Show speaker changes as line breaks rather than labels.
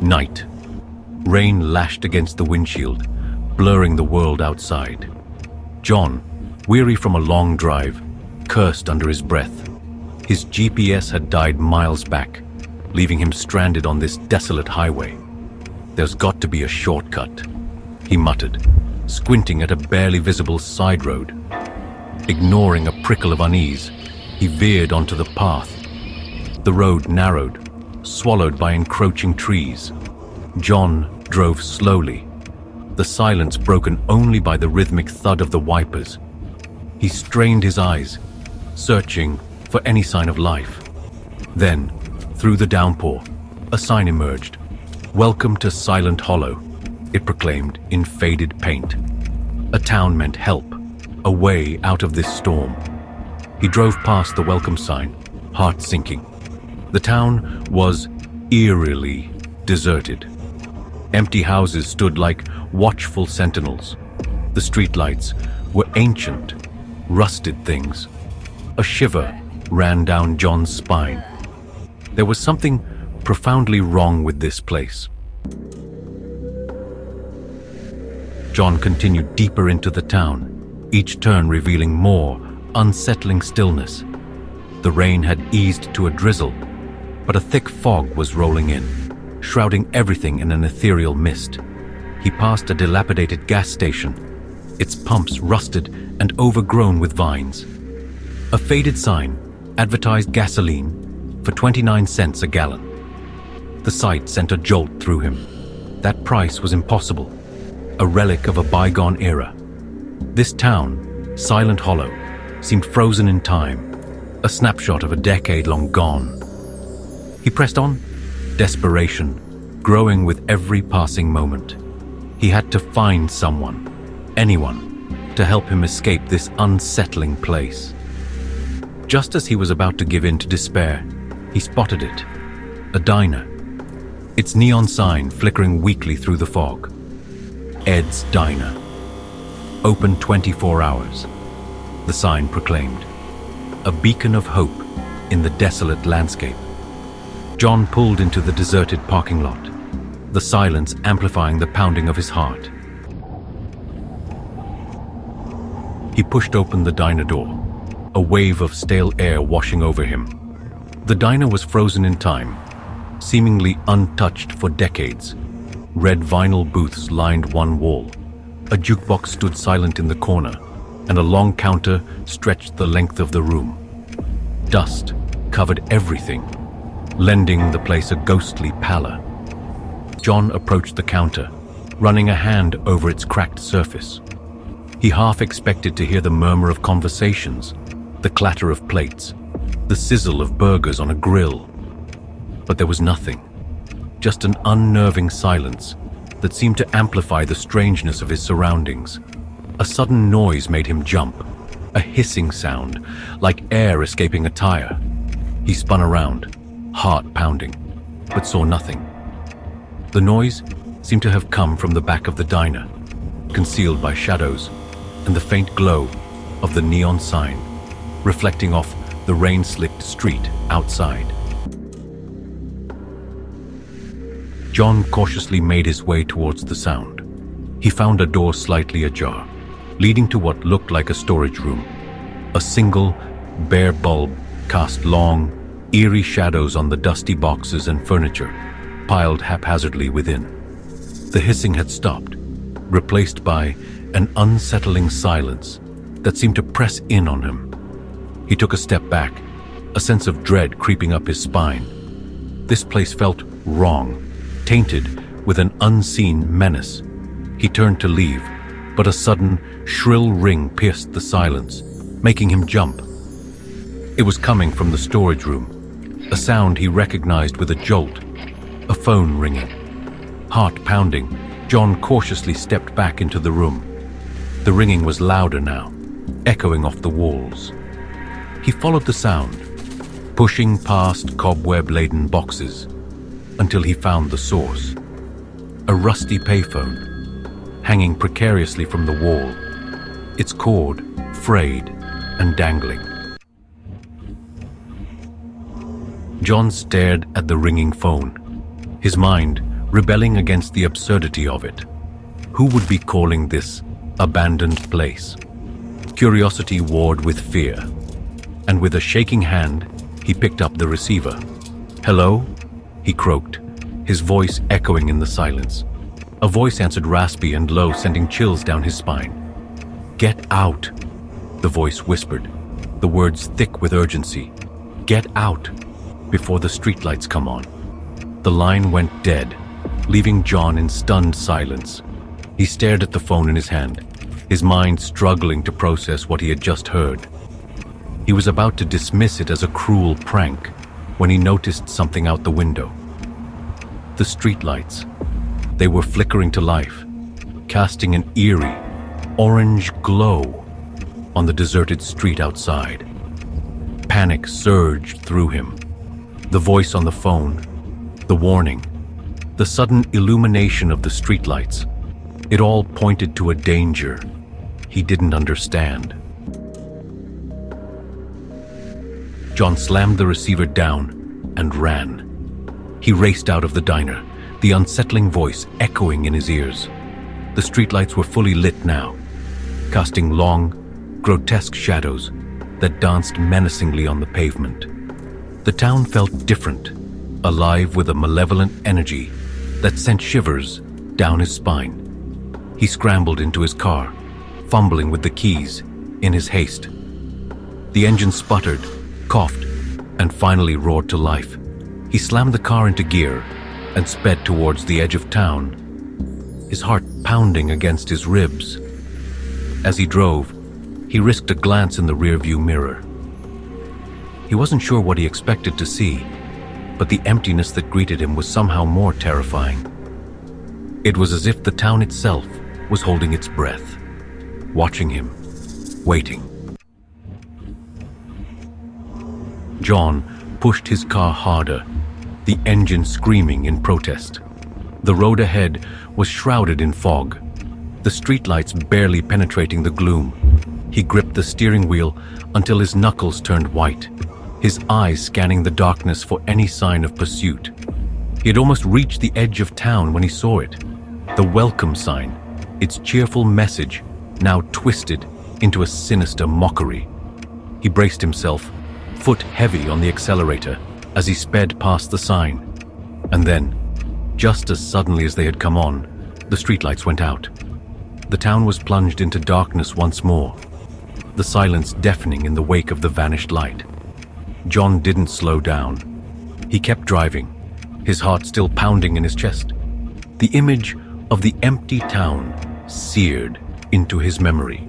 Night. Rain lashed against the windshield, blurring the world outside. John, weary from a long drive, cursed under his breath. His GPS had died miles back, leaving him stranded on this desolate highway. There's got to be a shortcut, he muttered, squinting at a barely visible side road. Ignoring a prickle of unease, he veered onto the path. The road narrowed, swallowed by encroaching trees. John drove slowly, the silence broken only by the rhythmic thud of the wipers. He strained his eyes, searching for any sign of life. Then, through the downpour, a sign emerged. "Welcome to Silent Hollow," it proclaimed in faded paint. A town meant help, a way out of this storm. He drove past the welcome sign, heart sinking. The town was eerily deserted. Empty houses stood like watchful sentinels. The streetlights were ancient, rusted things. A shiver ran down John's spine. There was something profoundly wrong with this place. John continued deeper into the town, each turn revealing more unsettling stillness. The rain had eased to a drizzle, but a thick fog was rolling in, shrouding everything in an ethereal mist. He passed a dilapidated gas station, its pumps rusted and overgrown with vines. A faded sign advertised gasoline for 29 cents a gallon. The sight sent a jolt through him. That price was impossible, a relic of a bygone era. This town, Silent Hollow, seemed frozen in time, a snapshot of a decade long gone. He pressed on, desperation growing with every passing moment. He had to find someone, anyone, to help him escape this unsettling place. Just as he was about to give in to despair, he spotted it, a diner, its neon sign flickering weakly through the fog. Ed's Diner. Open 24 hours, the sign proclaimed, a beacon of hope in the desolate landscape. John pulled into the deserted parking lot, the silence amplifying the pounding of his heart. He pushed open the diner door, a wave of stale air washing over him. The diner was frozen in time, seemingly untouched for decades. Red vinyl booths lined one wall. A jukebox stood silent in the corner, and a long counter stretched the length of the room. Dust covered everything, lending the place a ghostly pallor. John approached the counter, running a hand over its cracked surface. He half expected to hear the murmur of conversations, the clatter of plates, the sizzle of burgers on a grill. But there was nothing, just an unnerving silence that seemed to amplify the strangeness of his surroundings. A sudden noise made him jump, a hissing sound, like air escaping a tire. He spun around, heart pounding, but saw nothing. The noise seemed to have come from the back of the diner, concealed by shadows and the faint glow of the neon sign, reflecting off the rain-slicked street outside. John cautiously made his way towards the sound. He found a door slightly ajar, leading to what looked like a storage room. A single, bare bulb cast long, eerie shadows on the dusty boxes and furniture piled haphazardly within. The hissing had stopped, replaced by an unsettling silence that seemed to press in on him. He took a step back, a sense of dread creeping up his spine. This place felt wrong, tainted with an unseen menace. He turned to leave, but a sudden, shrill ring pierced the silence, making him jump. It was coming from the storage room, a sound he recognized with a jolt, a phone ringing. Heart pounding, John cautiously stepped back into the room. The ringing was louder now, echoing off the walls. He followed the sound, pushing past cobweb-laden boxes, until he found the source. A rusty payphone, hanging precariously from the wall, its cord frayed and dangling. John stared at the ringing phone, his mind rebelling against the absurdity of it. Who would be calling this abandoned place? Curiosity warred with fear, and with a shaking hand, he picked up the receiver. "Hello?" he croaked, his voice echoing in the silence. A voice answered raspy and low, sending chills down his spine. "Get out," the voice whispered, the words thick with urgency. "Get out, before the streetlights come on." The line went dead, leaving John in stunned silence. He stared at the phone in his hand, his mind struggling to process what he had just heard. He was about to dismiss it as a cruel prank when he noticed something out the window. The streetlights. They were flickering to life, casting an eerie, orange glow on the deserted street outside. Panic surged through him. The voice on the phone, the warning, the sudden illumination of the streetlights. It all pointed to a danger he didn't understand. John slammed the receiver down and ran. He raced out of the diner, the unsettling voice echoing in his ears. The streetlights were fully lit now, casting long, grotesque shadows that danced menacingly on the pavement. The town felt different, alive with a malevolent energy that sent shivers down his spine. He scrambled into his car, fumbling with the keys in his haste. The engine sputtered, coughed, and finally roared to life. He slammed the car into gear and sped towards the edge of town, his heart pounding against his ribs. As he drove, he risked a glance in the rearview mirror. He wasn't sure what he expected to see, but the emptiness that greeted him was somehow more terrifying. It was as if the town itself was holding its breath, watching him, waiting. John pushed his car harder, the engine screaming in protest. The road ahead was shrouded in fog, the streetlights barely penetrating the gloom. He gripped the steering wheel until his knuckles turned white, his eyes scanning the darkness for any sign of pursuit. He had almost reached the edge of town when he saw it. The welcome sign, its cheerful message, now twisted into a sinister mockery. He braced himself, foot heavy on the accelerator, as he sped past the sign. And then, just as suddenly as they had come on, the streetlights went out. The town was plunged into darkness once more, the silence deafening in the wake of the vanished light. John didn't slow down. He kept driving, his heart still pounding in his chest. The image of the empty town seared into his memory.